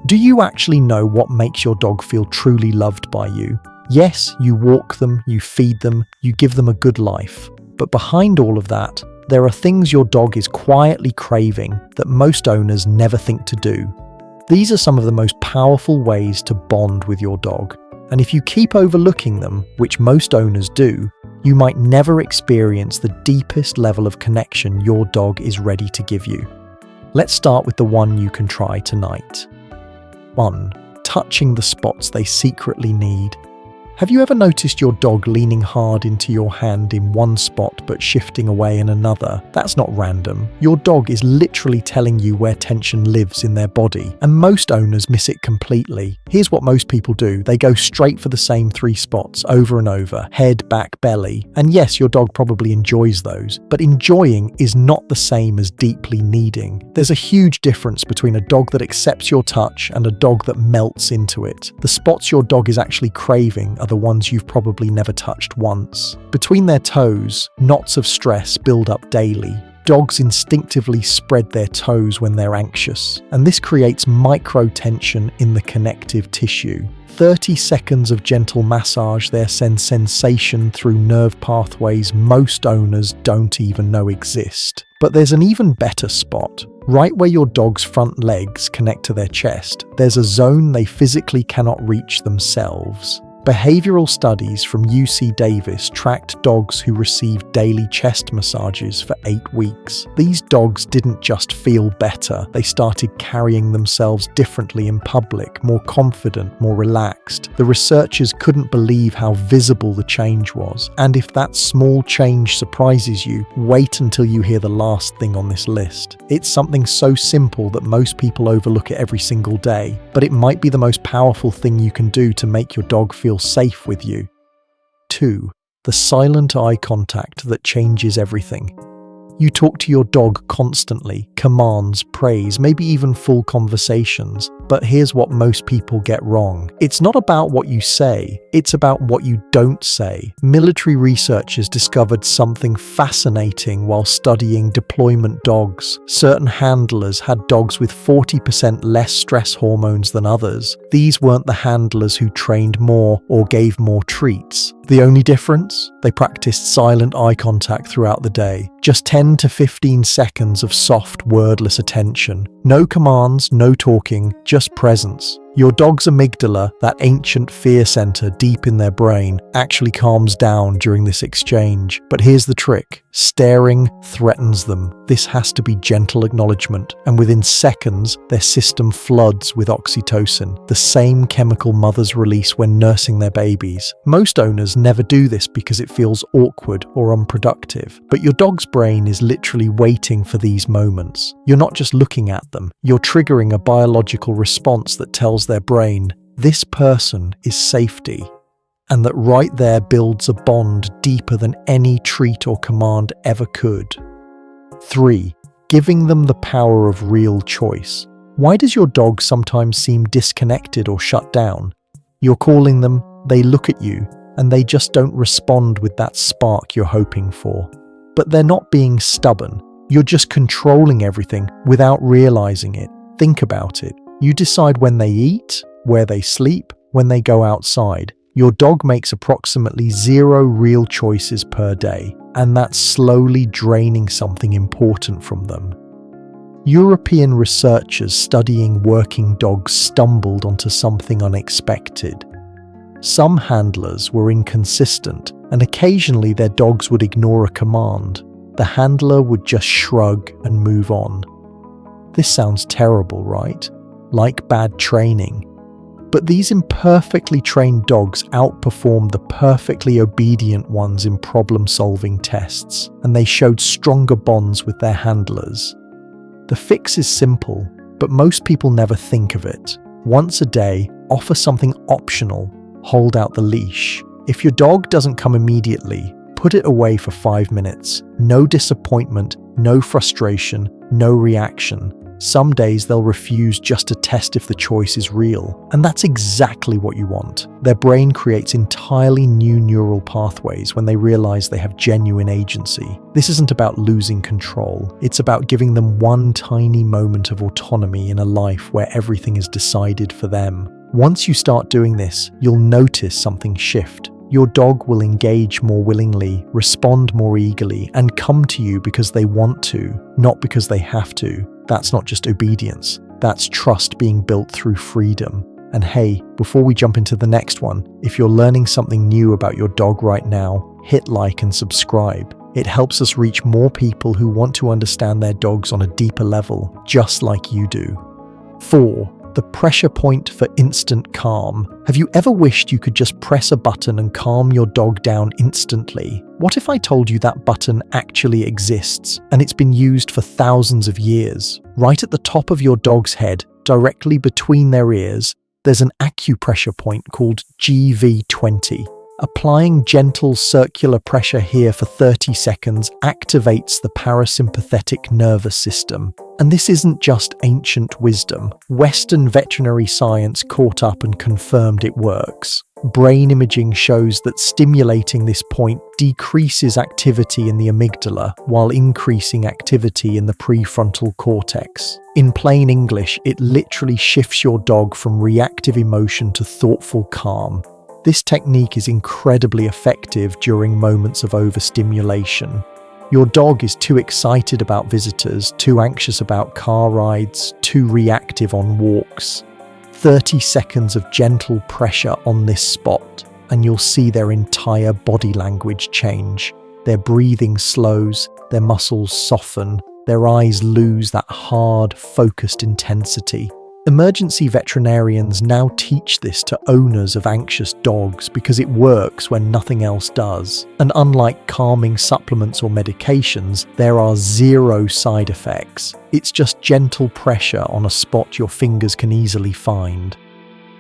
Do you actually know what makes your dog feel truly loved by you? Yes, you walk them, you feed them, you give them a good life. But behind all of that, there are things your dog is quietly craving that most owners never think to do. These are some of the most powerful ways to bond with your dog. And if you keep overlooking them, which most owners do, you might never experience the deepest level of connection your dog is ready to give you. Let's start with the one you can try tonight. 1. Touching the spots they secretly need. Have you ever noticed your dog leaning hard into your hand in one spot but shifting away in another? That's not random. Your dog is literally telling you where tension lives in their body, and most owners miss it completely. Here's what most people do. They go straight for the same 3 spots over and over: head, back, belly. And yes, your dog probably enjoys those, but enjoying is not the same as deeply needing. There's a huge difference between a dog that accepts your touch and a dog that melts into it. The spots your dog is actually craving are the ones you've probably never touched once. Between their toes, knots of stress build up daily. Dogs instinctively spread their toes when they're anxious, and this creates micro-tension in the connective tissue. 30 seconds of gentle massage there sends sensation through nerve pathways most owners don't even know exist. But there's an even better spot. Right where your dog's front legs connect to their chest, there's a zone they physically cannot reach themselves. Behavioral studies from UC Davis tracked dogs who received daily chest massages for 8 weeks. These dogs didn't just feel better, they started carrying themselves differently in public, more confident, more relaxed. The researchers couldn't believe how visible the change was. And if that small change surprises you, wait until you hear the last thing on this list. It's something so simple that most people overlook it every single day, but it might be the most powerful thing you can do to make your dog feel safe with you. 2. The silent eye contact that changes everything. You talk to your dog constantly, commands, praise, maybe even full conversations. But here's what most people get wrong. It's not about what you say, it's about what you don't say. Military researchers discovered something fascinating while studying deployment dogs. Certain handlers had dogs with 40% less stress hormones than others. These weren't the handlers who trained more or gave more treats. The only difference? They practiced silent eye contact throughout the day. Just 10 to 15 seconds of soft, wordless attention. No commands, no talking, just presence. Your dog's amygdala, that ancient fear center deep in their brain, actually calms down during this exchange. But here's the trick. Staring threatens them. This has to be gentle acknowledgement, and within seconds, their system floods with oxytocin, the same chemical mothers release when nursing their babies. Most owners never do this because it feels awkward or unproductive, but your dog's brain is literally waiting for these moments. You're not just looking at them, you're triggering a biological response that tells their brain, this person is safety. And that right there builds a bond deeper than any treat or command ever could. 3. Giving them the power of real choice. Why does your dog sometimes seem disconnected or shut down? You're calling them, they look at you, and they just don't respond with that spark you're hoping for. But they're not being stubborn. You're just controlling everything without realizing it. Think about it. You decide when they eat, where they sleep, when they go outside. Your dog makes approximately 0 real choices per day, and that's slowly draining something important from them. European researchers studying working dogs stumbled onto something unexpected. Some handlers were inconsistent, and occasionally their dogs would ignore a command. The handler would just shrug and move on. This sounds terrible, right? Like bad training. But these imperfectly trained dogs outperformed the perfectly obedient ones in problem-solving tests, and they showed stronger bonds with their handlers. The fix is simple, but most people never think of it. Once a day, offer something optional. Hold out the leash. If your dog doesn't come immediately, put it away for 5 minutes. No disappointment, no frustration, no reaction. Some days they'll refuse just to test if the choice is real. And that's exactly what you want. Their brain creates entirely new neural pathways when they realize they have genuine agency. This isn't about losing control. It's about giving them one tiny moment of autonomy in a life where everything is decided for them. Once you start doing this, you'll notice something shift. Your dog will engage more willingly, respond more eagerly, and come to you because they want to, not because they have to. That's not just obedience. That's trust being built through freedom. And hey, before we jump into the next one, if you're learning something new about your dog right now, hit like and subscribe. It helps us reach more people who want to understand their dogs on a deeper level, just like you do. 4. The pressure point for instant calm. Have you ever wished you could just press a button and calm your dog down instantly? What if I told you that button actually exists and it's been used for thousands of years? Right at the top of your dog's head, directly between their ears, there's an acupressure point called GV20. Applying gentle circular pressure here for 30 seconds activates the parasympathetic nervous system. And this isn't just ancient wisdom. Western veterinary science caught up and confirmed it works. Brain imaging shows that stimulating this point decreases activity in the amygdala while increasing activity in the prefrontal cortex. In plain English, it literally shifts your dog from reactive emotion to thoughtful calm. This technique is incredibly effective during moments of overstimulation. Your dog is too excited about visitors, too anxious about car rides, too reactive on walks. 30 seconds of gentle pressure on this spot, and you'll see their entire body language change. Their breathing slows, their muscles soften, their eyes lose that hard, focused intensity. Emergency veterinarians now teach this to owners of anxious dogs because it works when nothing else does. And unlike calming supplements or medications, there are zero side effects. It's just gentle pressure on a spot your fingers can easily find.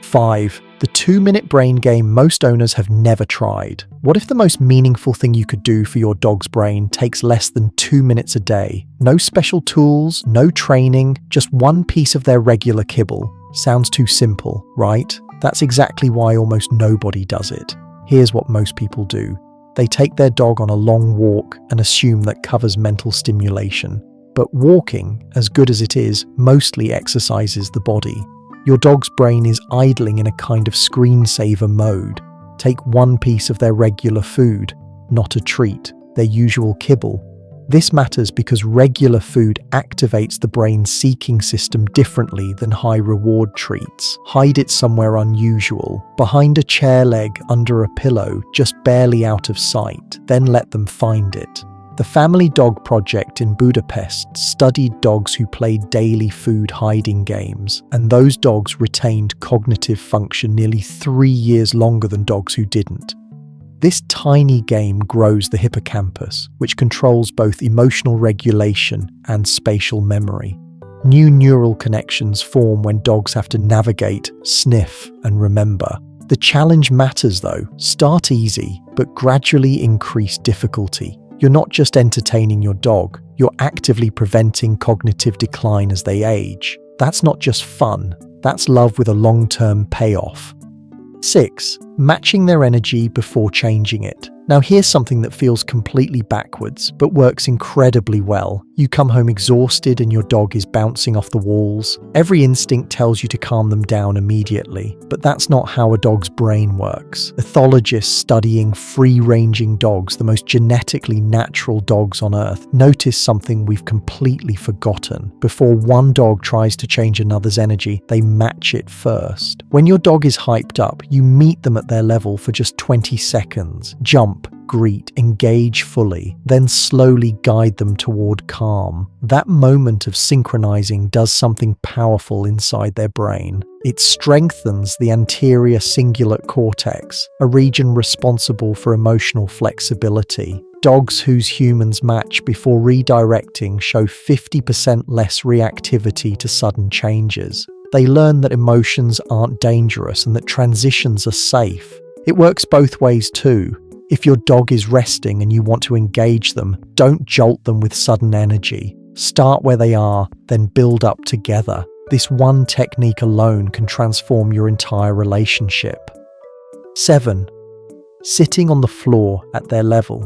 5. The 2-minute brain game most owners have never tried. What if the most meaningful thing you could do for your dog's brain takes less than 2 minutes a day? No special tools, no training, just one piece of their regular kibble. Sounds too simple, right? That's exactly why almost nobody does it. Here's what most people do. They take their dog on a long walk and assume that covers mental stimulation. But walking, as good as it is, mostly exercises the body. Your dog's brain is idling in a kind of screensaver mode. Take one piece of their regular food, not a treat, their usual kibble. This matters because regular food activates the brain's seeking system differently than high-reward treats. Hide it somewhere unusual, behind a chair leg, under a pillow, just barely out of sight, then let them find it. The Family Dog Project in Budapest studied dogs who played daily food hiding games, and those dogs retained cognitive function nearly 3 years longer than dogs who didn't. This tiny game grows the hippocampus, which controls both emotional regulation and spatial memory. New neural connections form when dogs have to navigate, sniff, and remember. The challenge matters though. Start easy, but gradually increase difficulty. You're not just entertaining your dog, you're actively preventing cognitive decline as they age. That's not just fun, that's love with a long-term payoff. 6. Matching their energy before changing it. Now here's something that feels completely backwards, but works incredibly well. You come home exhausted and your dog is bouncing off the walls. Every instinct tells you to calm them down immediately, but that's not how a dog's brain works. Ethologists studying free-ranging dogs, the most genetically natural dogs on Earth, notice something we've completely forgotten. Before one dog tries to change another's energy, they match it first. When your dog is hyped up, you meet them at their level for just 20 seconds. Jump, greet, engage fully, then slowly guide them toward calm. That moment of synchronizing does something powerful inside their brain. It strengthens the anterior cingulate cortex, a region responsible for emotional flexibility. Dogs whose humans match before redirecting show 50% less reactivity to sudden changes. They learn that emotions aren't dangerous and that transitions are safe. It works both ways too. If your dog is resting and you want to engage them, don't jolt them with sudden energy. Start where they are, then build up together. This one technique alone can transform your entire relationship. 7. Sitting on the floor at their level.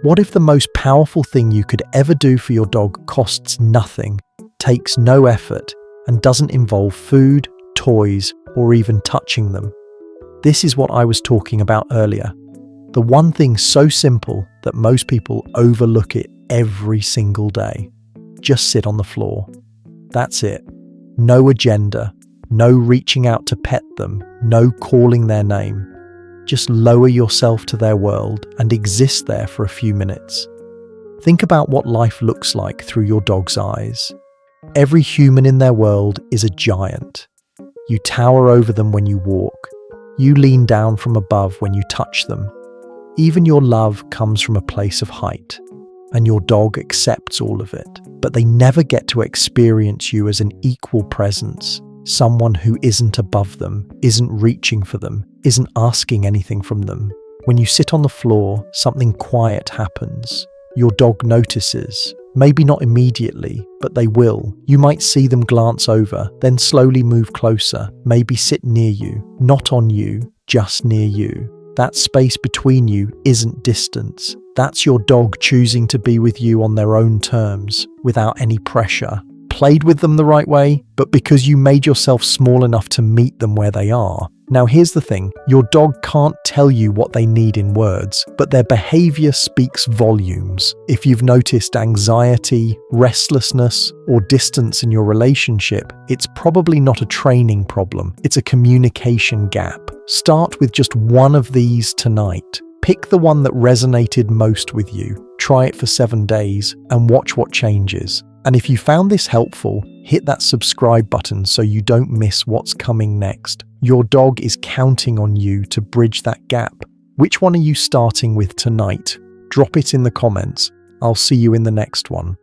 What if the most powerful thing you could ever do for your dog costs nothing, takes no effort, and doesn't involve food, toys, or even touching them? This is what I was talking about earlier. The one thing so simple that most people overlook it every single day. Just sit on the floor. That's it. No agenda, no reaching out to pet them, no calling their name. Just lower yourself to their world and exist there for a few minutes. Think about what life looks like through your dog's eyes. Every human in their world is a giant. You tower over them when you walk. You lean down from above when you touch them. Even your love comes from a place of height, and your dog accepts all of it. But they never get to experience you as an equal presence, someone who isn't above them, isn't reaching for them, isn't asking anything from them. When you sit on the floor, something quiet happens. Your dog notices. Maybe not immediately, but they will. You might see them glance over, then slowly move closer, maybe sit near you, not on you, just near you. That space between you isn't distance. That's your dog choosing to be with you on their own terms, without any pressure. Played with them the right way, but because you made yourself small enough to meet them where they are. Now here's the thing, your dog can't tell you what they need in words, but their behavior speaks volumes. If you've noticed anxiety, restlessness, or distance in your relationship, it's probably not a training problem, it's a communication gap. Start with just one of these tonight. Pick the one that resonated most with you, try it for 7 days, and watch what changes. And if you found this helpful, hit that subscribe button so you don't miss what's coming next. Your dog is counting on you to bridge that gap. Which one are you starting with tonight? Drop it in the comments. I'll see you in the next one.